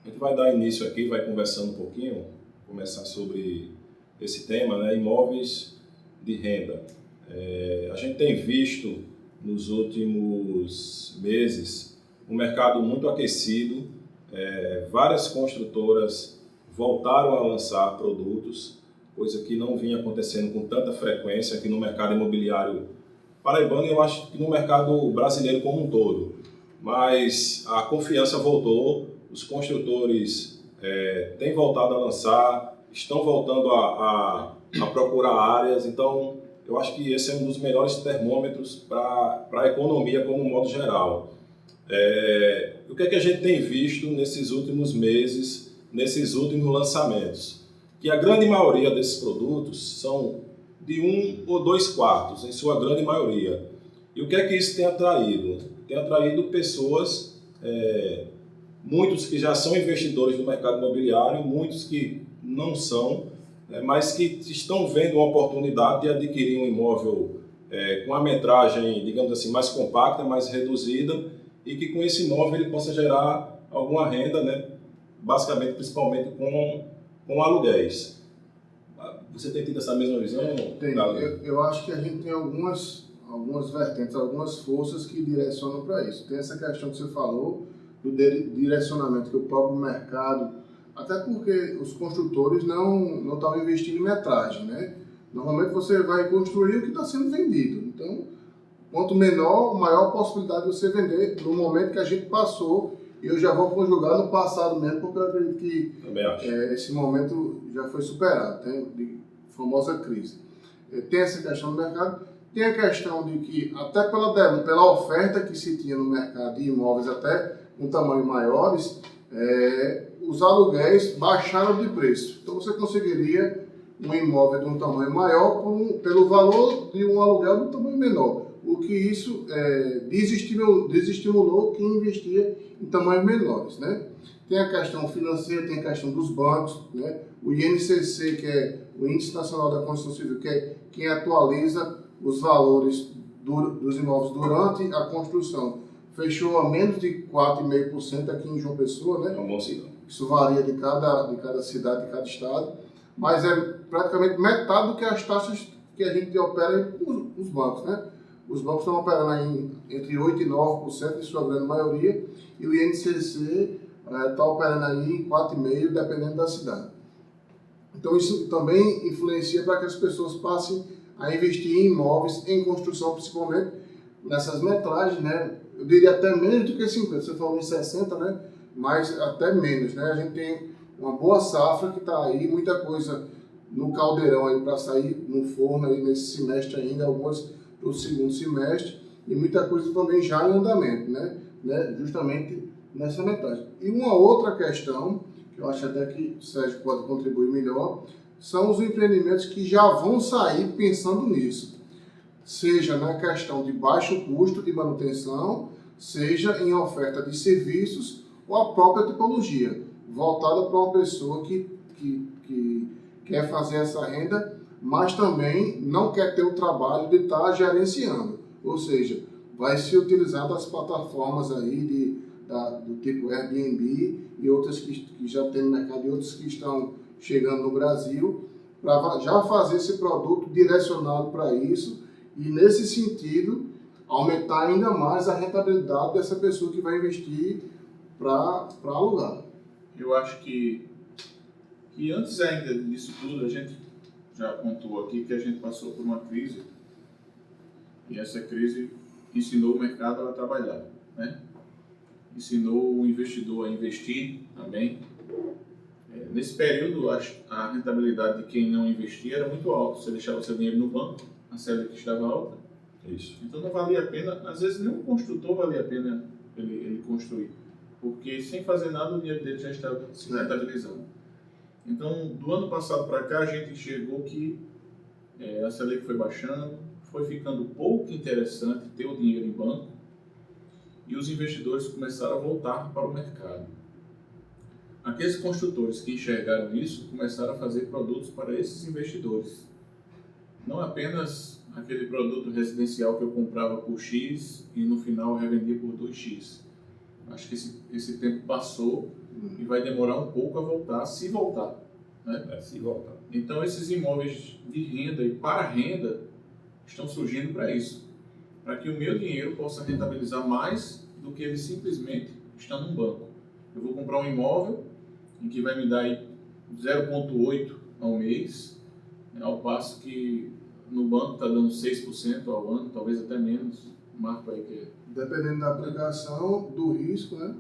A gente vai dar início aqui, vai conversando um pouquinho, começar sobre esse tema, né? Imóveis de renda. A gente tem visto nos últimos meses um mercado muito aquecido, várias construtoras voltaram a lançar produtos, coisa que não vinha acontecendo com tanta frequência aqui no mercado imobiliário paraibano e eu acho que no mercado brasileiro como um todo. Mas a confiança voltou, os construtores têm voltado a lançar, estão voltando a procurar áreas, então eu acho que esse é um dos melhores termômetros para a economia como modo geral. O que é que a gente tem visto nesses últimos meses, nesses últimos lançamentos? Que a grande maioria desses produtos são de 1 ou 2 quartos, em sua grande maioria. E o que é que isso tem atraído? Tem atraído pessoas, muitos que já são investidores no mercado imobiliário, muitos que não são, mas que estão vendo uma oportunidade de adquirir um imóvel com a metragem, digamos assim, mais compacta, mais reduzida, e que com esse imóvel ele possa gerar alguma renda, né? Basicamente, principalmente com aluguéis. Você tem tido essa mesma visão? Tem. Eu acho que a gente tem algumas vertentes, algumas forças que direcionam para isso. Tem essa questão que você falou, do direcionamento que o próprio mercado, até porque os construtores não estão investindo em metragem, né? Normalmente você vai construir o que está sendo vendido. Então, quanto menor, maior a possibilidade de você vender no momento que a gente passou. E eu já vou conjugar no passado mesmo, porque eu acredito que esse momento já foi superado, tem de famosa crise. Tem essa questão do mercado, tem a questão de que, até pela oferta que se tinha no mercado de imóveis, até com tamanho maiores, os aluguéis baixaram de preço. Então você conseguiria um imóvel de um tamanho maior pelo valor de um aluguel de um tamanho menor. O que isso desestimulou quem investia em tamanhos menores, né? Tem a questão financeira, tem a questão dos bancos, né? O INCC, que é o Índice Nacional da Construção Civil, que é quem atualiza os valores dos imóveis durante a construção, fechou a menos de 4,5% aqui em João Pessoa, né? É um bom sinal. Isso varia de cada cidade, de cada estado, mas é praticamente metade do que as taxas que a gente opera com os bancos, né? Os bancos estão operando aí entre 8% e 9%, em sua grande maioria, e o INCC está operando aí em 4,5%, dependendo da cidade. Então isso também influencia para que as pessoas passem a investir em imóveis, em construção, principalmente nessas metragens, né? Eu diria até menos do que 50%, você falou em 60%, né? Mas até menos, né? A gente tem uma boa safra que está aí, muita coisa no caldeirão aí para sair no forno aí nesse semestre ainda, algumas do segundo semestre, e muita coisa também já em andamento, né? Justamente nessa metade. E uma outra questão, que eu acho até que o Sérgio pode contribuir melhor, são os empreendimentos que já vão sair pensando nisso. Seja na questão de baixo custo de manutenção, seja em oferta de serviços ou a própria tipologia, voltada para uma pessoa que quer fazer essa renda, mas também não quer ter o trabalho de estar gerenciando. Ou seja, vai se utilizar das plataformas aí do tipo Airbnb e outras que já tem no mercado e outras que estão chegando no Brasil, para já fazer esse produto direcionado para isso e, nesse sentido, aumentar ainda mais a rentabilidade dessa pessoa que vai investir para alugar. Eu acho que antes ainda disso tudo, a gente já pontuou aqui que a gente passou por uma crise e essa crise ensinou o mercado a trabalhar, né? Ensinou o investidor a investir também. Nesse período, a rentabilidade de quem não investia era muito alta. Você deixava seu dinheiro no banco, a Selic estava alta. Isso. Então não valia a pena, às vezes nem um construtor valia a pena ele construir, porque sem fazer nada o dinheiro dele já estava se rentabilizando. Então, do ano passado para cá, a gente enxergou que a Selic foi baixando, foi ficando pouco interessante ter o dinheiro em banco e os investidores começaram a voltar para o mercado. Aqueles construtores que enxergaram isso começaram a fazer produtos para esses investidores. Não apenas aquele produto residencial que eu comprava por X e no final revendia por 2X. Acho que esse tempo passou e vai demorar um pouco a voltar, se voltar. Né? Se voltar. Então, esses imóveis de renda e para renda estão surgindo para isso, para que o meu dinheiro possa rentabilizar mais do que ele simplesmente está num banco. Eu vou comprar um imóvel em que vai me dar aí 0,8 ao mês, ao passo que no banco está dando 6% ao ano, talvez até menos. Marco aí que é. Dependendo da aplicação, do risco, né?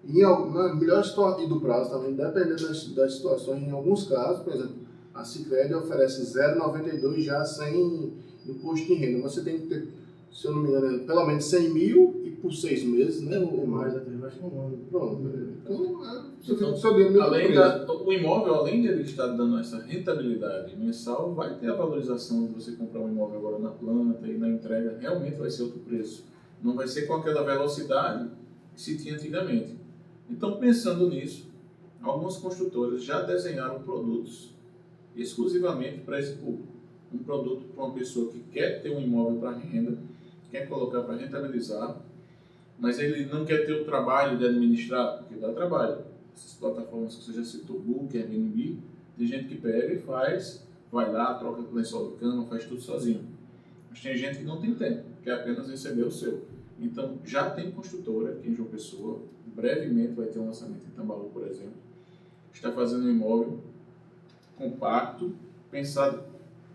Na melhor situação e do prazo também, dependendo das situações, em alguns casos, por exemplo, a Sicredi oferece 0,92 já sem imposto de renda. Você tem que ter, se eu não me engano, pelo menos 100 mil e por 6 meses, né? Ou mais, até acho que um ano. Pronto. Então, você fica com o seu dinheiro o imóvel, além de ele estar dando essa rentabilidade mensal, vai ter a valorização de você comprar um imóvel agora na planta e na entrega, realmente vai ser outro preço. Não vai ser com aquela velocidade que se tinha antigamente. Então, pensando nisso, algumas construtoras já desenharam produtos exclusivamente para esse público. Um produto para uma pessoa que quer ter um imóvel para renda, quer colocar para rentabilizar, mas ele não quer ter o trabalho de administrar, porque dá trabalho. Essas plataformas que você já citou, Booking, Airbnb, tem gente que pega e faz, vai lá, troca o lençol de cama, faz tudo sozinho. Mas tem gente que não tem tempo, quer apenas receber o seu. Então, já tem construtora aqui em João Pessoa, brevemente vai ter um lançamento em Tambaú, por exemplo, está fazendo um imóvel compacto, pensado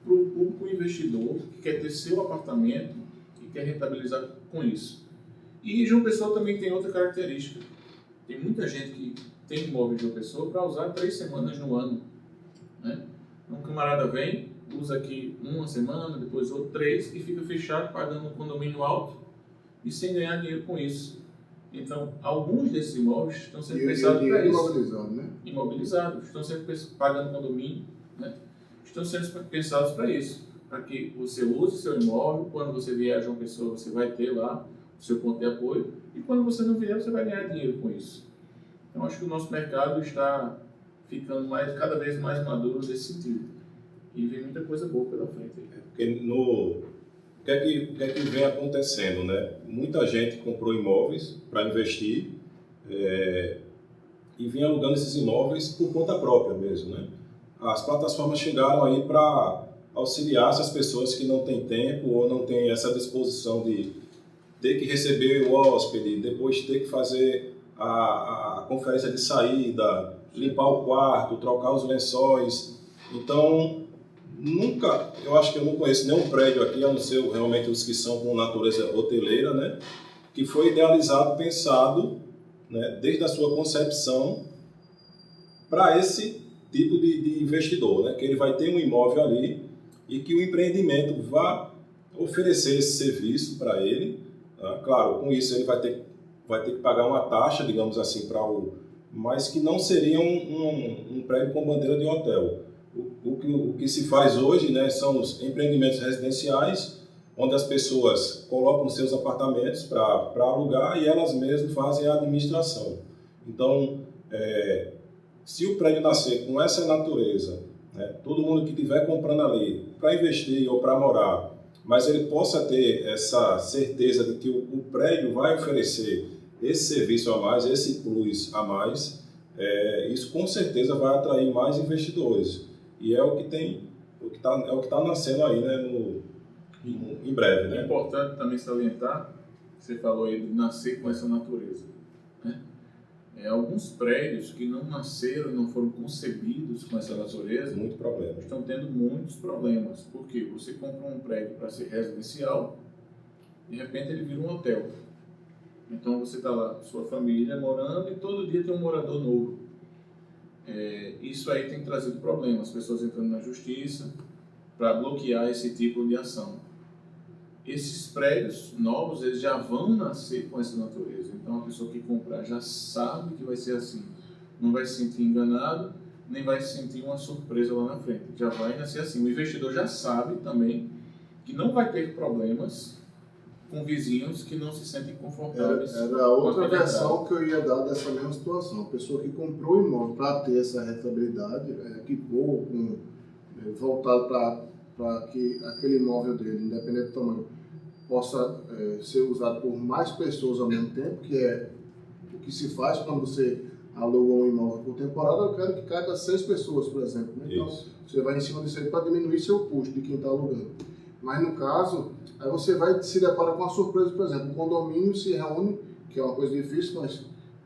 para o público investidor que quer ter seu apartamento e quer rentabilizar com isso. E João Pessoa também tem outra característica. Tem muita gente que tem imóvel em João Pessoa para usar 3 semanas no ano. Né? Um camarada vem, usa aqui 1 semana, depois outro 3 e fica fechado pagando um condomínio alto e sem ganhar dinheiro com isso. Então, alguns desses imóveis estão sendo pensados para isso. Imobilizado, né? Imobilizados, estão sendo pagando condomínio, né? Estão sendo pensados para isso, para que você use seu imóvel, quando você vier a João Pessoa, você vai ter lá o seu ponto de apoio, e quando você não vier, você vai ganhar dinheiro com isso. Então, acho que o nosso mercado está ficando cada vez mais maduro nesse sentido. E vem muita coisa boa pela frente. Porque o que é que vem acontecendo, né? Muita gente comprou imóveis para investir e vinha alugando esses imóveis por conta própria mesmo, né? As plataformas chegaram aí para auxiliar essas pessoas que não têm tempo ou não têm essa disposição de ter que receber o hóspede, depois ter que fazer a conferência de saída, limpar o quarto, trocar os lençóis. Então, eu acho que eu não conheço nenhum prédio aqui, a não ser realmente os que são com natureza hoteleira, né, que foi idealizado, pensado, né, desde a sua concepção para esse tipo de investidor, né, que ele vai ter um imóvel ali e que o empreendimento vai oferecer esse serviço para ele. Tá? Claro, com isso ele vai ter que pagar uma taxa, digamos assim, mas que não seria um prédio com bandeira de hotel. O que se faz hoje, né, são os empreendimentos residenciais, onde as pessoas colocam seus apartamentos para alugar e elas mesmas fazem a administração. Então, se o prédio nascer com essa natureza, né, todo mundo que estiver comprando ali para investir ou para morar, mas ele possa ter essa certeza de que o prédio vai oferecer esse serviço a mais, esse plus a mais, isso com certeza vai atrair mais investidores. E é o que está nascendo aí, né, em breve, né? É importante também salientar, você falou aí de nascer com essa natureza, né? Alguns prédios que não nasceram e não foram concebidos com essa natureza, muito problema. Estão tendo muitos problemas, porque você compra um prédio para ser residencial, de repente ele vira um hotel. Então você está lá, sua família morando e todo dia tem um morador novo. Isso aí tem trazido problemas, pessoas entrando na justiça para bloquear esse tipo de ação. Esses prédios novos, eles já vão nascer com essa natureza. Então a pessoa que comprar já sabe que vai ser assim. Não vai se sentir enganado, nem vai se sentir uma surpresa lá na frente. Já vai nascer assim. O investidor já sabe também que não vai ter problemas com vizinhos que não se sentem confortáveis. Era a outra versão que eu ia dar dessa mesma situação. A pessoa que comprou o imóvel para ter essa rentabilidade, equipou, voltado para que aquele imóvel dele, independente do tamanho, possa ser usado por mais pessoas ao mesmo tempo, que é o que se faz quando você aluga um imóvel por temporada, eu quero que caiba 6 pessoas, por exemplo. Né? Então, você vai em cima disso aí para diminuir seu custo de quem está alugando. Mas no caso, aí você vai se deparar com uma surpresa, por exemplo, o condomínio se reúne, que é uma coisa difícil, mas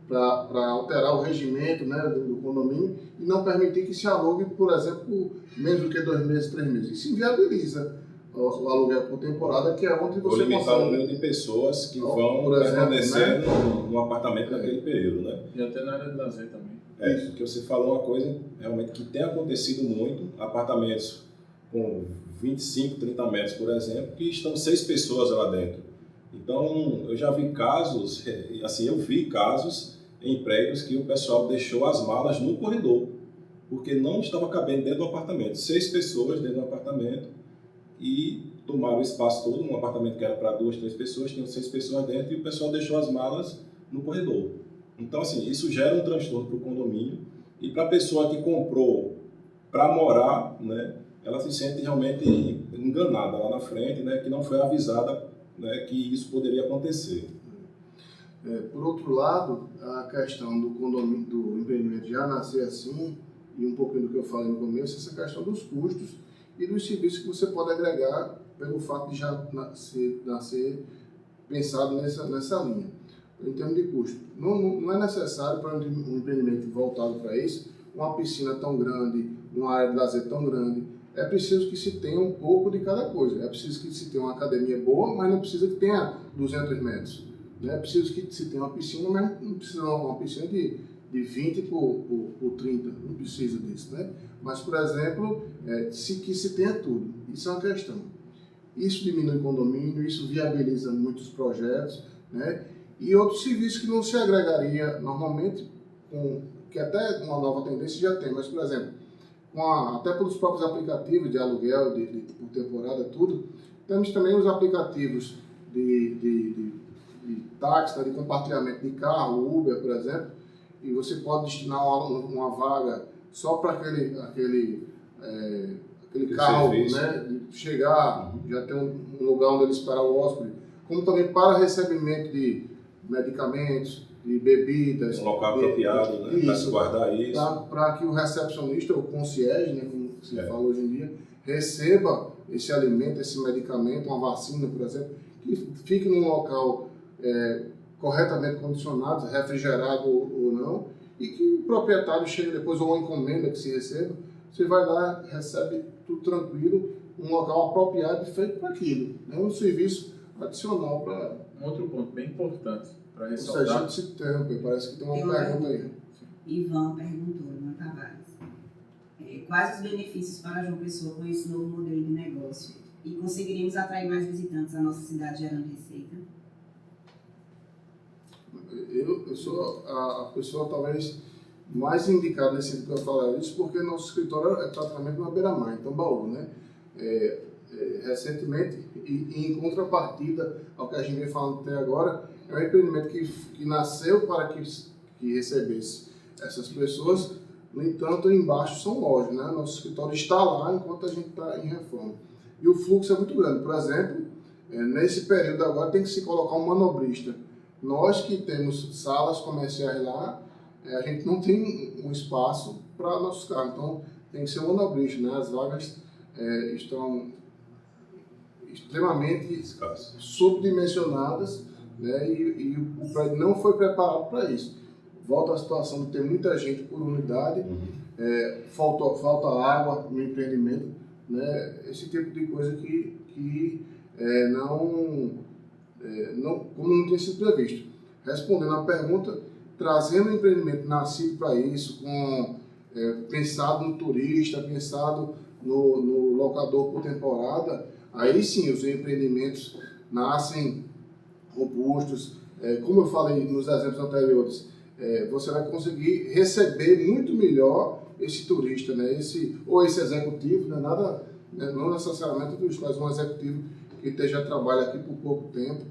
para alterar o regimento, né, do condomínio e não permitir que se alugue, por exemplo, por menos do que 2 meses, 3 meses. Isso inviabiliza o aluguel por temporada, que é onde você consegue... limitar o número de pessoas que vão permanecer, né, no apartamento naquele período, né? E até na área de lazer também. Porque você falou uma coisa realmente que tem acontecido muito, apartamentos com 25, 30 metros, por exemplo, que estão 6 pessoas lá dentro. Então, eu já vi casos, assim, em prédios que o pessoal deixou as malas no corredor, porque não estava cabendo dentro do apartamento. 6 pessoas dentro do apartamento e tomaram o espaço todo, um apartamento que era para 2, 3 pessoas, tinham 6 pessoas dentro e o pessoal deixou as malas no corredor. Então, assim, isso gera um transtorno para o condomínio e para a pessoa que comprou para morar, né, ela se sente realmente enganada lá na frente, né, que não foi avisada, né, que isso poderia acontecer. Por outro lado, a questão do condomínio, do empreendimento já nascer assim, e um pouquinho do que eu falei no começo, essa questão dos custos e dos serviços que você pode agregar pelo fato de já nascer pensado nessa linha. Em termos de custo, não é necessário para um empreendimento voltado para isso, uma piscina tão grande, uma área de lazer tão grande. É preciso que se tenha um pouco de cada coisa. É preciso que se tenha uma academia boa, mas não precisa que tenha 200 metros. É preciso que se tenha uma piscina, mas não precisa uma piscina de 20 por 30, não precisa disso, né? Mas, por exemplo, que se tenha tudo. Isso é uma questão. Isso diminui o condomínio, isso viabiliza muitos projetos, né? E outros serviços que não se agregaria normalmente, que até uma nova tendência já tem, mas, por exemplo, até pelos próprios aplicativos de aluguel, por temporada, tudo, temos também os aplicativos de táxi, né, de compartilhamento de carro, Uber, por exemplo, e você pode destinar uma vaga só para aquele carro, né, chegar, já ter um lugar onde ele espera o hóspede, como também para recebimento de medicamentos, de bebidas. Um local apropriado, né, para se guardar isso. Para que o recepcionista, ou concierge, né, como se fala hoje em dia, receba esse alimento, esse medicamento, uma vacina, por exemplo, que fique num local corretamente condicionado, refrigerado ou não, e que o proprietário chegue depois, ou uma encomenda que se receba, você vai lá, recebe tudo tranquilo, um local apropriado e feito para aquilo. É um serviço adicional para... Um outro ponto bem importante para ressaltar... Se a gente se interrompe, parece que tem uma pergunta aí. Ivan perguntou, Ivan Tavares. Quais os benefícios para João Pessoa com esse novo modelo de negócio? E conseguiríamos atrair mais visitantes à nossa cidade gerando receita? Eu sou a pessoa talvez mais indicada nesse sentido que eu falar isso, porque nosso escritório é praticamente uma beira-mar, em Tambaú, né? Recentemente, e em contrapartida ao que a gente vem falando até agora, é um empreendimento que nasceu para que recebesse essas pessoas. No entanto, embaixo são lojas, né? Nosso escritório está lá enquanto a gente está em reforma. E o fluxo é muito grande. Por exemplo, nesse período agora tem que se colocar um manobrista. Nós que temos salas comerciais lá, a gente não tem um espaço para nossos carros. Então, tem que ser um manobrista, né? As vagas estão extremamente subdimensionadas, né? E o prédio não foi preparado para isso. Volta à situação de ter muita gente por unidade, falta água no empreendimento, né? Esse tipo de coisa que como não tinha sido previsto. Respondendo à pergunta, trazendo um empreendimento nascido para isso, pensado no turista, pensado no locador por temporada, aí sim os empreendimentos nascem robustos. Como eu falei nos exemplos anteriores, você vai conseguir receber muito melhor esse turista, né? esse executivo, né? Não necessariamente turista, mas um executivo que esteja trabalha aqui por pouco tempo,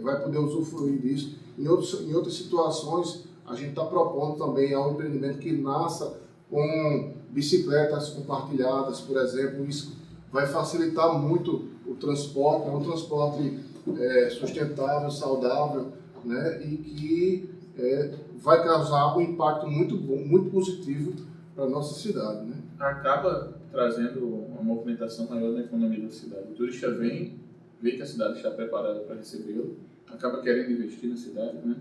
vai poder usufruir disso. Em outras situações, a gente está propondo também ao empreendimento que nasça com bicicletas compartilhadas, por exemplo. Isso vai facilitar muito o transporte, é um transporte sustentável, saudável, né? E que vai causar um impacto muito bom, muito positivo para a nossa cidade, né? Acaba trazendo uma movimentação maior na economia da cidade. O turista vem, vê que a cidade está preparada para recebê-lo, acaba querendo investir na cidade, né?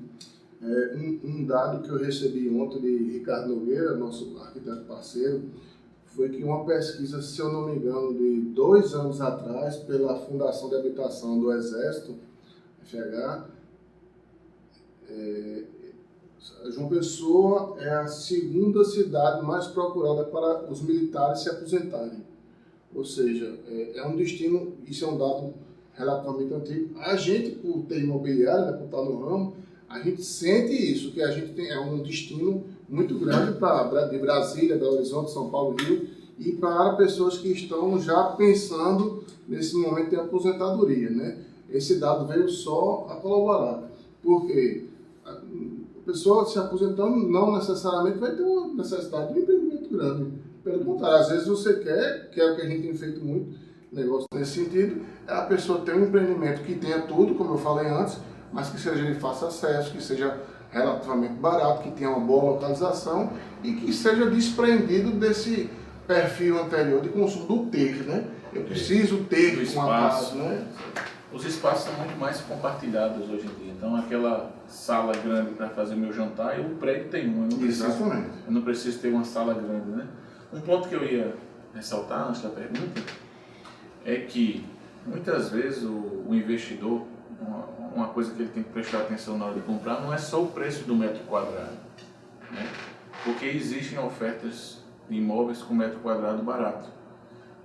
Um dado que eu recebi ontem de Ricardo Nogueira, nosso arquiteto parceiro, foi que uma pesquisa, se eu não me engano, de 2 anos atrás, pela Fundação de Habitação do Exército, FH, João Pessoa é a segunda cidade mais procurada para os militares se aposentarem. Ou seja, é um destino, isso é um dado relativamente antigo. A gente, por ter imobiliário, né, por estar no ramo, a gente sente isso, que a gente é um destino muito grande de Brasília, Belo Horizonte, São Paulo, Rio, e para pessoas que estão já pensando nesse momento de aposentadoria, né? Esse dado veio só a colaborar, porque a pessoa se aposentando não necessariamente vai ter uma necessidade de um empreendimento grande. Pelo contrário, às vezes você quer, que é o que a gente tem feito muito, negócio nesse sentido, é a pessoa ter um empreendimento que tenha tudo, como eu falei antes, mas que seja de fácil acesso, que seja relativamente barato, que tenha uma boa localização e que seja desprendido desse perfil anterior de consumo do ter, né? Eu preciso ter uma casa, né? Os espaços são muito mais compartilhados hoje em dia. Então, aquela sala grande para fazer meu jantar, o prédio tem uma. Eu não preciso ter uma sala grande, né? Um ponto que eu ia ressaltar antes da pergunta é que muitas vezes o investidor, uma coisa que ele tem que prestar atenção na hora de comprar não é só o preço do metro quadrado, né? Porque existem ofertas de imóveis com metro quadrado barato,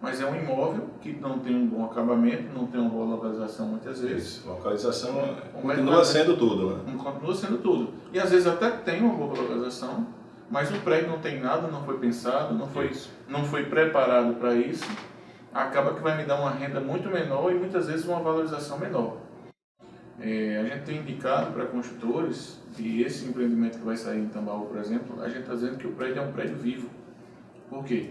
mas é um imóvel que não tem um bom acabamento, não tem uma boa localização muitas vezes. Isso, localização continua sendo tudo, né? Continua sendo tudo. E às vezes até tem uma boa localização, mas o prédio não tem nada, não foi pensado, não foi preparado para isso. Acaba que vai me dar uma renda muito menor e muitas vezes uma valorização menor. A gente tem indicado para construtores que esse empreendimento que vai sair em Tambaú, por exemplo, a gente está dizendo que o prédio é um prédio vivo. Por quê?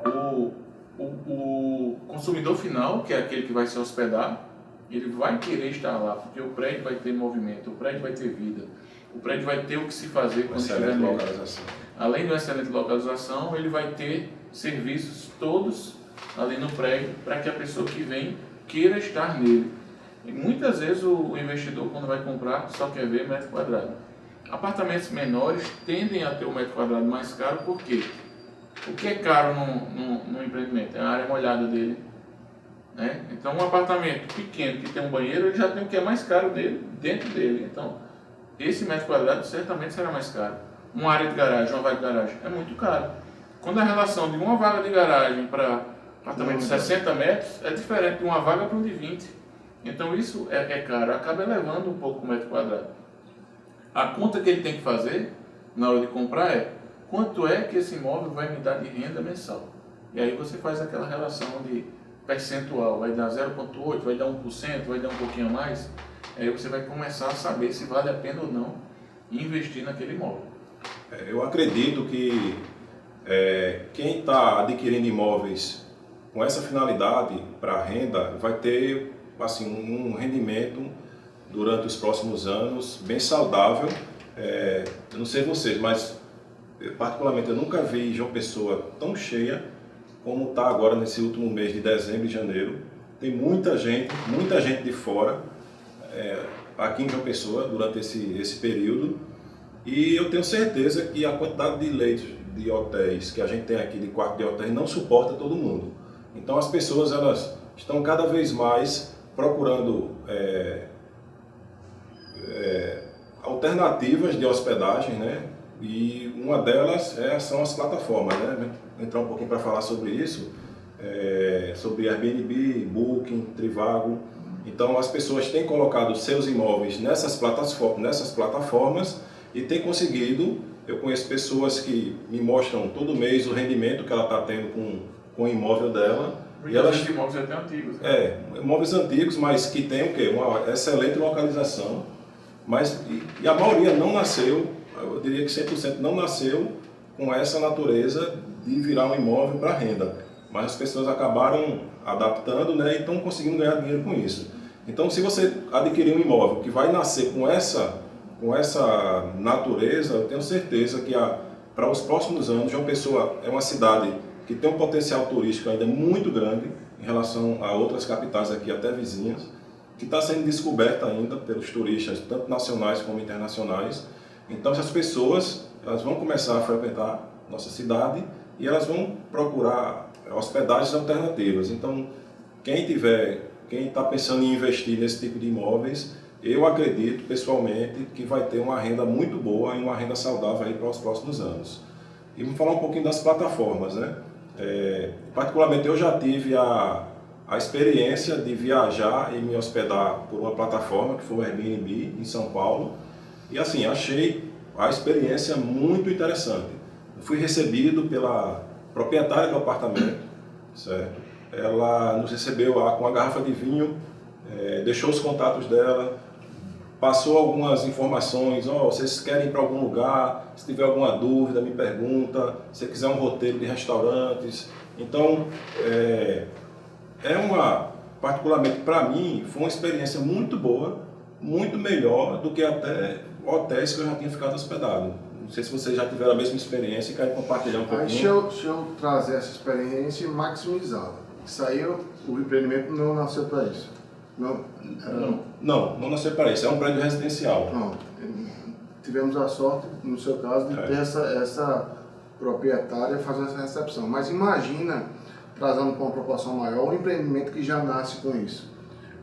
O consumidor final, que é aquele que vai se hospedar, ele vai querer estar lá, porque o prédio vai ter movimento, o prédio vai ter vida, o prédio vai ter o que se fazer quando estiver nele. Além de uma excelente localização, ele vai ter serviços todos ali no prédio para que a pessoa que vem queira estar nele. E muitas vezes o investidor, quando vai comprar, só quer ver metro quadrado. Apartamentos menores tendem a ter o metro quadrado mais caro, por quê? O que é caro no empreendimento? É a área molhada dele, né? Então, um apartamento pequeno que tem um banheiro, ele já tem o que é mais caro dele, dentro dele. Então, esse metro quadrado certamente será mais caro. Uma área de garagem, uma vaga de garagem, é muito caro. Quando a relação de uma vaga de garagem para apartamento de 60 metros é diferente de uma vaga para um de 20. Então isso é caro, acaba elevando um pouco o metro quadrado. A conta que ele tem que fazer na hora de comprar é quanto é que esse imóvel vai me dar de renda mensal. E aí você faz aquela relação de percentual, vai dar 0,8, vai dar 1%, vai dar um pouquinho a mais. Aí você vai começar a saber se vale a pena ou não investir naquele imóvel. Eu acredito que quem está adquirindo imóveis com essa finalidade para renda vai ter assim, um rendimento durante os próximos anos bem saudável. Eu não sei vocês, mas particularmente eu nunca vi João Pessoa tão cheia como está agora nesse último mês de dezembro e janeiro. Tem muita gente de fora aqui em João Pessoa durante esse período, e eu tenho certeza que a quantidade de leitos de hotéis que a gente tem aqui, de quarto de hotéis, não suporta todo mundo. Então as pessoas elas estão cada vez mais procurando alternativas de hospedagem, né? E uma delas são as plataformas, né? Vou entrar um pouquinho para falar sobre isso, sobre Airbnb, Booking, Trivago. Então as pessoas têm colocado seus imóveis nessas plataformas e têm conseguido. Eu conheço pessoas que me mostram todo mês o rendimento que ela está tendo com o imóvel dela. Porque elas imóveis até antigos. Né? Imóveis antigos, mas que tem o quê? Uma excelente localização. Mas, e a maioria não nasceu, eu diria que 100% não nasceu com essa natureza de virar um imóvel para renda. Mas as pessoas acabaram adaptando, né, e estão conseguindo ganhar dinheiro com isso. Então, se você adquirir um imóvel que vai nascer com essa com essa natureza, eu tenho certeza que para os próximos anos, João Pessoa é uma cidade que tem um potencial turístico ainda muito grande em relação a outras capitais aqui, até vizinhas, que está sendo descoberta ainda pelos turistas, tanto nacionais como internacionais. Então, essas pessoas elas vão começar a frequentar nossa cidade e elas vão procurar hospedagens alternativas. Então, quem está pensando em investir nesse tipo de imóveis, eu acredito pessoalmente que vai ter uma renda muito boa e uma renda saudável aí para os próximos anos. E vamos falar um pouquinho das plataformas, né? Particularmente eu já tive a experiência de viajar e me hospedar por uma plataforma que foi o Airbnb em São Paulo e assim, achei a experiência muito interessante. Eu fui recebido pela proprietária do apartamento, certo? Ela nos recebeu com uma garrafa de vinho, deixou os contatos dela, passou algumas informações, vocês querem ir para algum lugar, se tiver alguma dúvida me pergunta, se quiser um roteiro de restaurantes. Então, particularmente para mim, foi uma experiência muito boa, muito melhor do que até hotéis que eu já tinha ficado hospedado. Não sei se vocês já tiveram a mesma experiência e querem compartilhar um pouquinho. Deixa eu trazer essa experiência e maximizá-la. Isso aí, o empreendimento não nasceu para isso. Não nasceu para isso. É um prédio residencial. Não. Tivemos a sorte, no seu caso, de ter essa proprietária fazendo essa recepção. Mas imagina, trazendo para uma proporção maior, um empreendimento que já nasce com isso.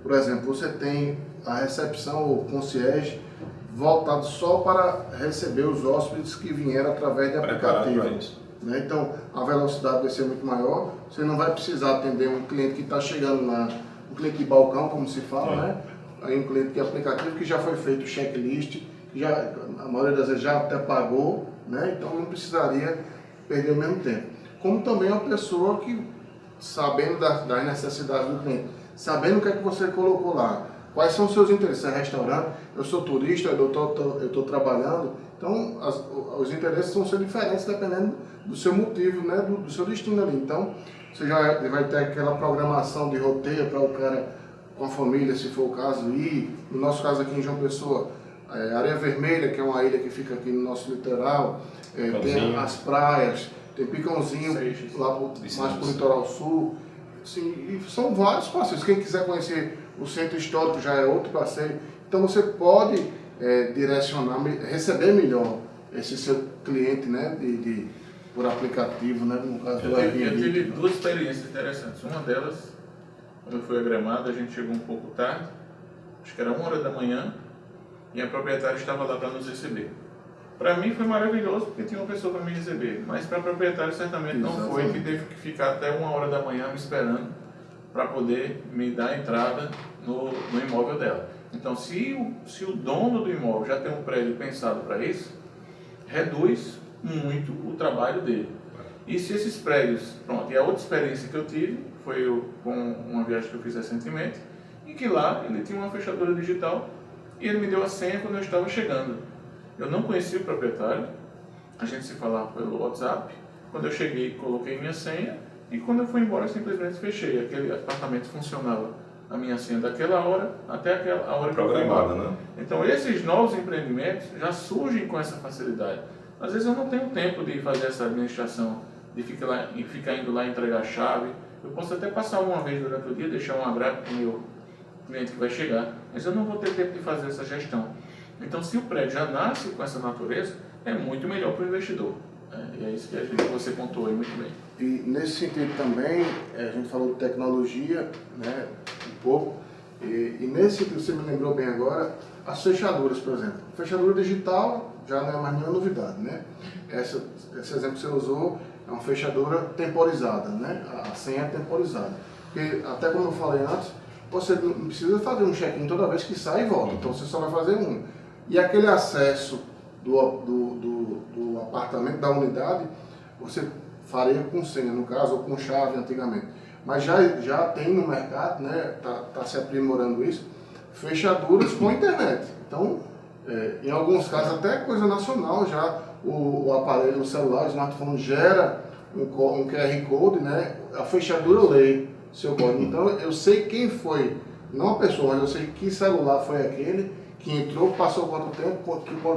Por exemplo, você tem a recepção ou concierge voltado só para receber os hóspedes que vieram através de aplicativo. Né? Então, a velocidade vai ser muito maior. Você não vai precisar atender um cliente que está chegando lá, um cliente de balcão, como se fala, né? Aí um cliente de aplicativo que já foi feito o checklist, que a maioria das vezes já até pagou, né? Então não precisaria perder o mesmo tempo. Como também uma pessoa que, sabendo das necessidades do cliente, sabendo o que é que você colocou lá, quais são os seus interesses, é restaurante, eu sou turista, eu estou trabalhando, então os interesses vão ser diferentes dependendo do seu motivo, né? do seu destino ali. Então você já vai ter aquela programação de roteiro para o cara com a família, se for o caso, ir. No nosso caso aqui em João Pessoa, Areia Vermelha, que é uma ilha que fica aqui no nosso litoral, tem as praias, tem Picãozinho, lá mais para o litoral sul. Assim, e são vários passeios. Quem quiser conhecer o centro histórico já é outro passeio. Então você pode direcionar, receber melhor esse seu cliente, né, por aplicativo, né, no caso do Airbnb. Eu tive duas experiências interessantes. Uma delas, quando eu fui a Gramado, a gente chegou um pouco tarde, acho que era 1h da manhã, e a proprietária estava lá para nos receber. Para mim foi maravilhoso porque tinha uma pessoa para me receber, mas para a proprietária certamente não foi, que teve que ficar até 1h da manhã me esperando para poder me dar a entrada no imóvel dela. Então, se o dono do imóvel já tem um prédio pensado para isso, reduz muito o trabalho dele. E se esses prédios, pronto, e a outra experiência que eu tive foi com uma viagem que eu fiz recentemente, em que lá ele tinha uma fechadura digital e ele me deu a senha quando eu estava chegando. Eu não conhecia o proprietário, a gente se falava pelo WhatsApp. Quando eu cheguei, coloquei minha senha e quando eu fui embora, eu simplesmente fechei. Aquele apartamento funcionava a minha senha daquela hora até a hora que eu fui embora. Né? Então, esses novos empreendimentos já surgem com essa facilidade. Às vezes eu não tenho tempo de fazer essa administração, de ficar indo lá entregar a chave. Eu posso até passar uma vez durante o dia, deixar um abraço para o meu cliente que vai chegar, mas eu não vou ter tempo de fazer essa gestão. Então, se o prédio já nasce com essa natureza, é muito melhor para o investidor. E é isso que você pontuou aí muito bem. E nesse sentido também, a gente falou de tecnologia, né, um pouco, e nesse sentido, você me lembrou bem agora, as fechaduras, por exemplo. Fechadura digital já não é mais nenhuma novidade, né? Esse exemplo que você usou é uma fechadura temporizada, né? A senha é temporizada. Porque, até como eu falei antes, você não precisa fazer um check-in toda vez que sai e volta, então você só vai fazer um. E aquele acesso do apartamento, da unidade, você faria com senha, no caso, ou com chave antigamente. Mas já tem no mercado, né, tá se aprimorando isso, fechaduras com internet. Então, em alguns casos, até coisa nacional, já o aparelho, o celular, o smartphone gera um QR Code, né, a fechadura lê seu código. Então, eu sei quem foi, não a pessoa, mas eu sei que celular foi aquele que entrou, passou quanto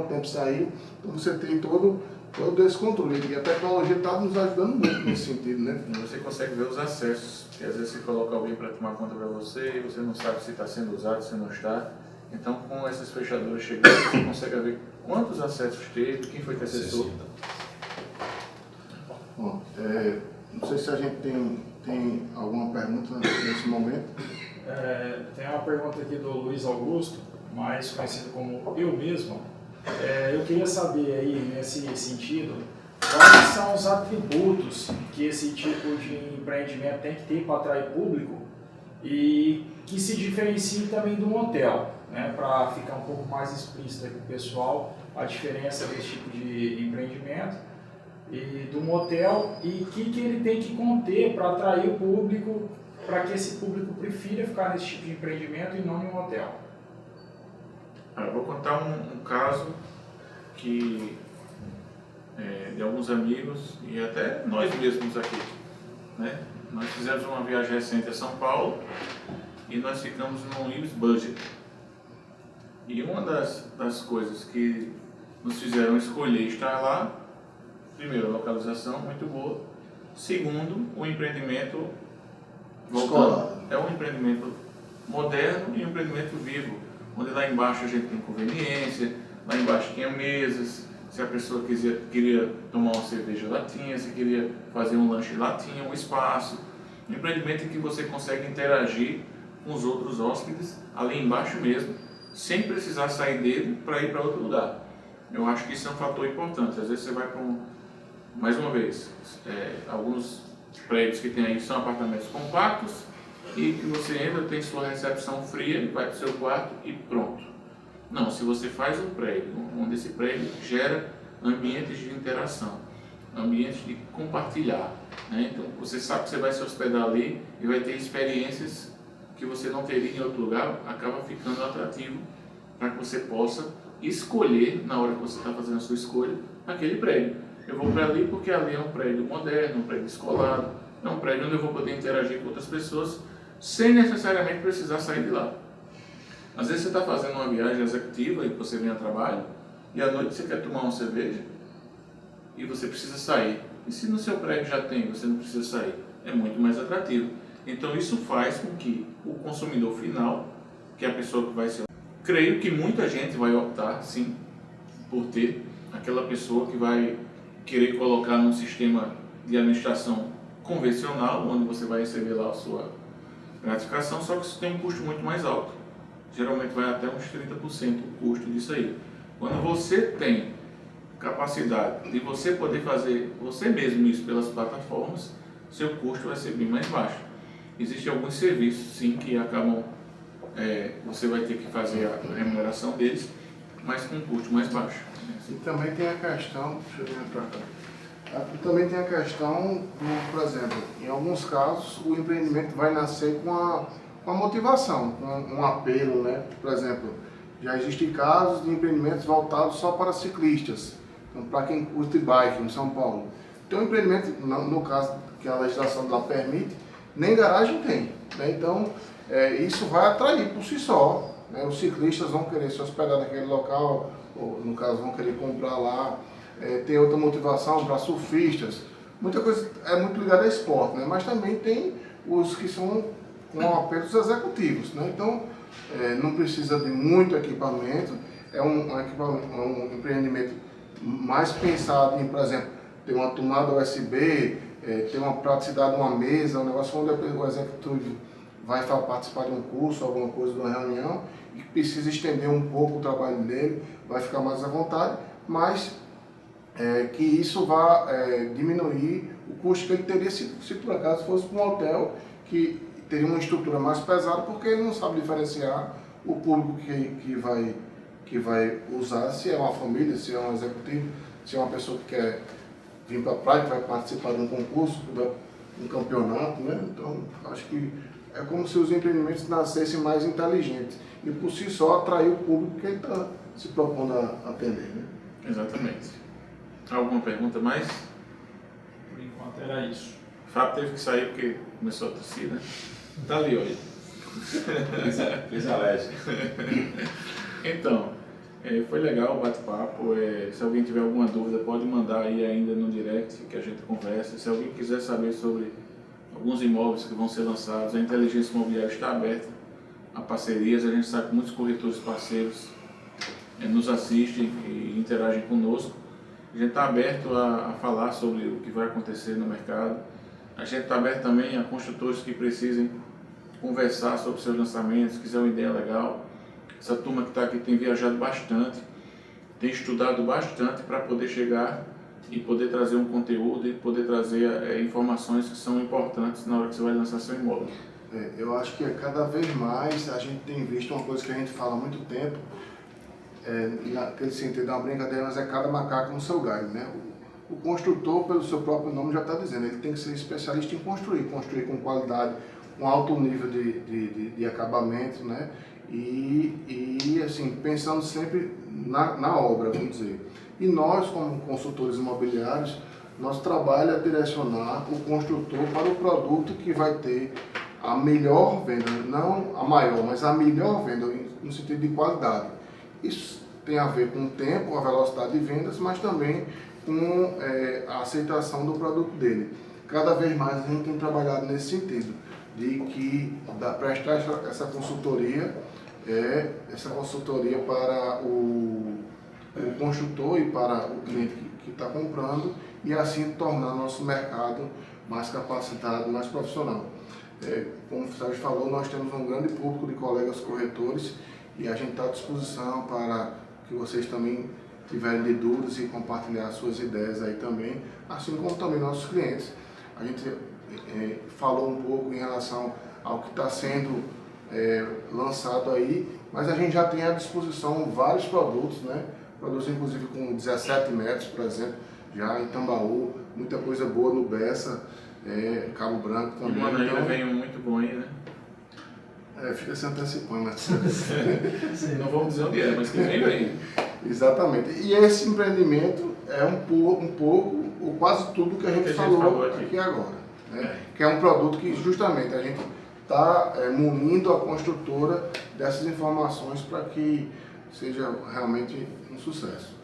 tempo saiu. Então você tem todo esse controle. E a tecnologia está nos ajudando muito nesse sentido, né? Você consegue ver os acessos, que às vezes você coloca alguém para tomar conta para você e você não sabe se está sendo usado, se não está. Então, com essas fechaduras chegando, você consegue ver quantos acessos teve, quem foi que acessou. Bom, não sei se a gente tem alguma pergunta nesse momento. Tem uma pergunta aqui do Luiz Augusto, mais conhecido como eu mesmo. Eu queria saber aí, nesse sentido, quais são os atributos que esse tipo de empreendimento tem que ter para atrair público e que se diferencie também de um hotel, né, para ficar um pouco mais explícito aqui para o pessoal a diferença desse tipo de empreendimento e de um hotel e o que ele tem que conter para atrair o público, para que esse público prefira ficar nesse tipo de empreendimento e não em um hotel. Eu vou contar um caso que de alguns amigos e até nós mesmos aqui, né? Nós fizemos uma viagem recente a São Paulo e nós ficamos no Ibis Budget. E uma das coisas que nos fizeram escolher estar lá, primeiro, a localização muito boa, segundo, o empreendimento voltando. É um empreendimento moderno e um empreendimento vivo, onde lá embaixo a gente tem conveniência, lá embaixo tinha mesas, se a pessoa queria tomar uma cerveja lá tinha, se queria fazer um lanche lá tinha, um espaço, um empreendimento em que você consegue interagir com os outros hóspedes ali embaixo mesmo, sem precisar sair dele para ir para outro lugar. Eu acho que isso é um fator importante. Às vezes você vai para mais uma vez, alguns prédios que tem aí são apartamentos compactos e que você entra, tem sua recepção fria, vai para o seu quarto e pronto. Não, se você faz um prédio, onde esse prédio gera ambientes de interação, ambientes de compartilhar, né? Então você sabe que você vai se hospedar ali e vai ter experiências que você não teria em outro lugar, acaba ficando atrativo para que você possa escolher, na hora que você está fazendo a sua escolha, aquele prédio. Eu vou para ali porque ali é um prédio moderno, um prédio escolado, é um prédio onde eu vou poder interagir com outras pessoas sem necessariamente precisar sair de lá. Às vezes você está fazendo uma viagem executiva e você vem a trabalho e à noite você quer tomar uma cerveja e você precisa sair. E se no seu prédio já tem, você não precisa sair, é muito mais atrativo. Então isso faz com que o consumidor final, que é a pessoa que vai ser... Creio que muita gente vai optar, sim, por ter aquela pessoa que vai querer colocar num sistema de administração convencional, onde você vai receber lá a sua gratificação, só que isso tem um custo muito mais alto. Geralmente vai até uns 30% o custo disso aí. Quando você tem capacidade de você poder fazer você mesmo isso pelas plataformas, seu custo vai ser bem mais baixo. Existem alguns serviços, sim, que acabam, você vai ter que fazer a remuneração deles, mas com um custo mais baixo. E também tem a questão, deixa eu vir para cá. Também tem a questão, por exemplo, em alguns casos o empreendimento vai nascer com a motivação, com um apelo, né? Por exemplo, já existem casos de empreendimentos voltados só para ciclistas, então, para quem curte bike em São Paulo. Então, o empreendimento, no caso que a legislação lá permite, nem garagem tem, né? Então, isso vai atrair por si só, né? Os ciclistas vão querer se hospedar naquele local, ou no caso vão querer comprar lá. Tem outra motivação para surfistas. Muita coisa é muito ligada a esporte, né? Mas também tem os que são com apelos executivos, né? Então, não precisa de muito equipamento, é um empreendimento mais pensado em, por exemplo, ter uma tomada USB, ter uma praticidade de uma mesa, um negócio onde o executivo vai participar de um curso, alguma coisa, de uma reunião, e precisa estender um pouco o trabalho dele, vai ficar mais à vontade, mas que isso vá diminuir o custo que ele teria se por acaso fosse para um hotel que teria uma estrutura mais pesada, porque ele não sabe diferenciar o público que vai usar, se é uma família, se é um executivo, se é uma pessoa que quer vir para a praia, que vai participar de um concurso, de um campeonato, né? Então, acho que é como se os empreendimentos nascessem mais inteligentes e por si só atrair o público que ele está se propondo a atender, né? Exatamente. Alguma pergunta mais? Por enquanto era isso. O Fábio teve que sair porque começou a tossir, né? Tá ali, olha. Crise alérgica. Então, foi legal o bate-papo. Se alguém tiver alguma dúvida, pode mandar aí ainda no direct que a gente conversa. Se alguém quiser saber sobre alguns imóveis que vão ser lançados, a Inteligência Imobiliária está aberta a parcerias. A gente sabe que muitos corretores parceiros nos assistem e interagem conosco. A gente está aberto a falar sobre o que vai acontecer no mercado. A gente está aberto também a construtores que precisem conversar sobre seus lançamentos, se quiser uma ideia legal. Essa turma que está aqui tem viajado bastante, tem estudado bastante para poder chegar e poder trazer um conteúdo e poder trazer informações que são importantes na hora que você vai lançar seu imóvel. Eu acho que cada vez mais a gente tem visto uma coisa que a gente fala há muito tempo, naquele sentido, é uma brincadeira, mas é cada macaco no seu galho, né? O construtor, pelo seu próprio nome, já está dizendo, ele tem que ser especialista em construir com qualidade, com alto nível de acabamento, né? E assim, pensando sempre na obra, vamos dizer. E nós, como consultores imobiliários, nosso trabalho é direcionar o construtor para o produto que vai ter a melhor venda, não a maior, mas a melhor venda no sentido de qualidade. Isso tem a ver com o tempo, a velocidade de vendas, mas também com a aceitação do produto dele. Cada vez mais a gente tem trabalhado nesse sentido, de que prestar essa consultoria para o construtor e para o cliente que está comprando, e assim tornar nosso mercado mais capacitado, mais profissional. Como o Sérgio falou, nós temos um grande público de colegas corretores e a gente está à disposição para que vocês também tiverem de dúvidas e compartilhar suas ideias aí também, assim como também nossos clientes. A gente falou um pouco em relação ao que está sendo lançado aí, mas a gente já tem à disposição vários produtos, né? Produtos inclusive com 17 metros, por exemplo, já em Tambaú, muita coisa boa no Bessa, Cabo Branco também. E Manaíra então, vem muito bom aí, né? Fica se antecipando, né? Sim, não vamos dizer onde mas que vem bem. Exatamente. E esse empreendimento é um pouco, ou quase tudo que a gente falou aqui agora. Né? Que é um produto que justamente a gente está munindo a construtora dessas informações para que seja realmente um sucesso.